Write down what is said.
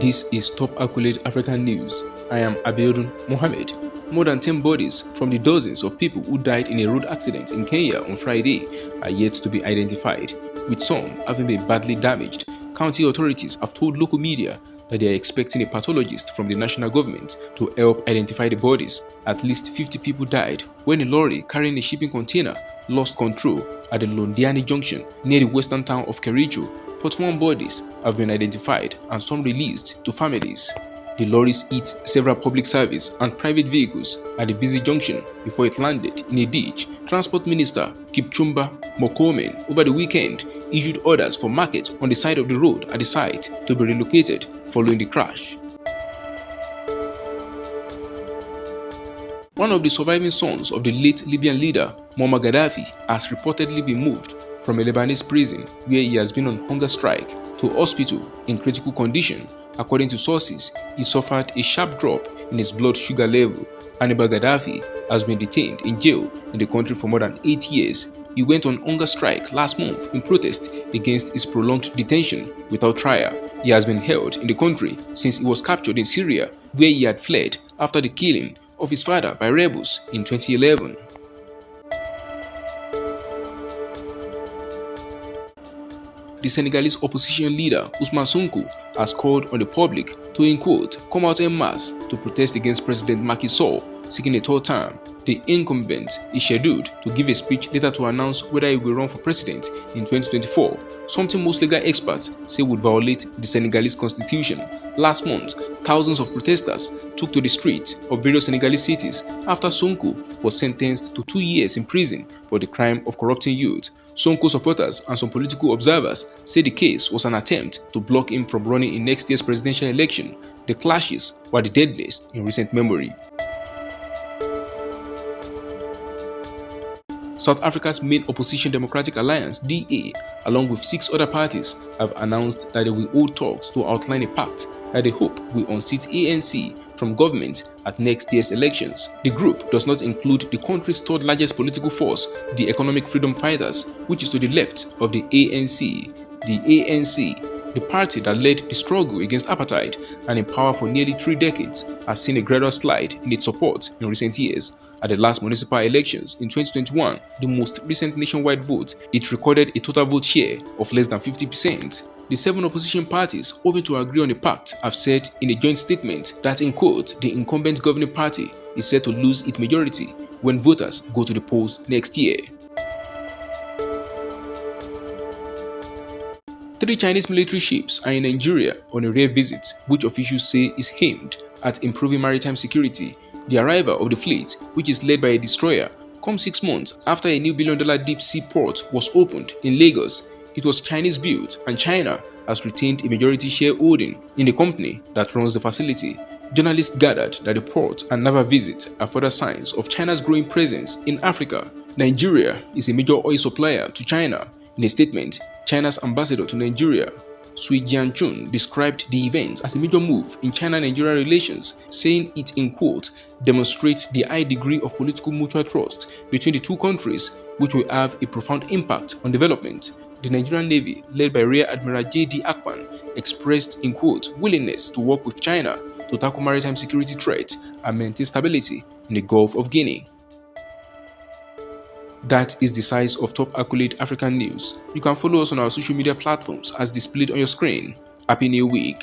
This is Top Accolade African News. I am Abiodun Mohammed. More than 10 bodies from the dozens of people who died in a road accident in Kenya on Friday are yet to be identified, with some having been badly damaged. County authorities have told local media that they are expecting a pathologist from the national government to help identify the bodies. At least 50 people died when a lorry carrying a shipping container lost control at the Londiani junction near the western town of Kericho. 41 bodies have been identified and some released to families. The lorries hit several public service and private vehicles at the busy junction before it landed in a ditch. Transport Minister Kipchumba Murkomen over the weekend issued orders for markets on the side of the road at the site to be relocated following the crash. One of the surviving sons of the late Libyan leader Muammar Gaddafi has reportedly been moved from a Lebanese prison where he has been on hunger strike to a hospital in critical condition. According to sources, he suffered a sharp drop in his blood sugar level. Hannibal Gaddafi has been detained in jail in the country for more than 8 years. He went on hunger strike last month in protest against his prolonged detention without trial. He has been held in the country since he was captured in Syria, where he had fled after the killing of his father by rebels in 2011. The Senegalese opposition leader Ousmane Sonko has called on the public to, in quote, come out en masse to protest against President Macky Sall seeking a third term. The incumbent is scheduled to give a speech later to announce whether he will run for president in 2024, something most legal experts say would violate the Senegalese constitution. Last month, thousands of protesters took to the streets of various Senegalese cities after Sonko was sentenced to 2 years in prison for the crime of corrupting youth. Sonko supporters and some political observers say the case was an attempt to block him from running in next year's presidential election. The clashes were the deadliest in recent memory. South Africa's main opposition Democratic Alliance (DA), along with 6 other parties, have announced that they will hold talks to outline a pact that they hope will unseat ANC from government at next year's elections. The group does not include the country's third largest political force, the Economic Freedom Fighters, which is to the left of the ANC. The ANC, the party that led the struggle against apartheid and in power for nearly 3 decades, has seen a gradual slide in its support in recent years. At the last municipal elections in 2021, the most recent nationwide vote, it recorded a total vote share of less than 50%. The 7 opposition parties hoping to agree on a pact have said in a joint statement that, in quote, the incumbent governing party is set to lose its majority when voters go to the polls next year. 3 Chinese military ships are in Nigeria on a rare visit, which officials say is aimed at improving maritime security. The arrival of the fleet, which is led by a destroyer, comes 6 months after a new billion-dollar deep-sea port was opened in Lagos. It was Chinese-built, and China has retained a majority shareholding in the company that runs the facility. Journalists gathered that the port and naval visit are further signs of China's growing presence in Africa. Nigeria is a major oil supplier to China. In a statement, China's ambassador to Nigeria, Sui Jianchun, described the event as a major move in China-Nigeria relations, saying it, in quote, demonstrates the high degree of political mutual trust between the two countries, which will have a profound impact on development. The Nigerian Navy, led by Rear Admiral J.D. Akpan, expressed, in quote, willingness to work with China to tackle maritime security threats and maintain stability in the Gulf of Guinea. That is the size of Top Accolade African News. You can follow us on our social media platforms as displayed on your screen. Happy New Week!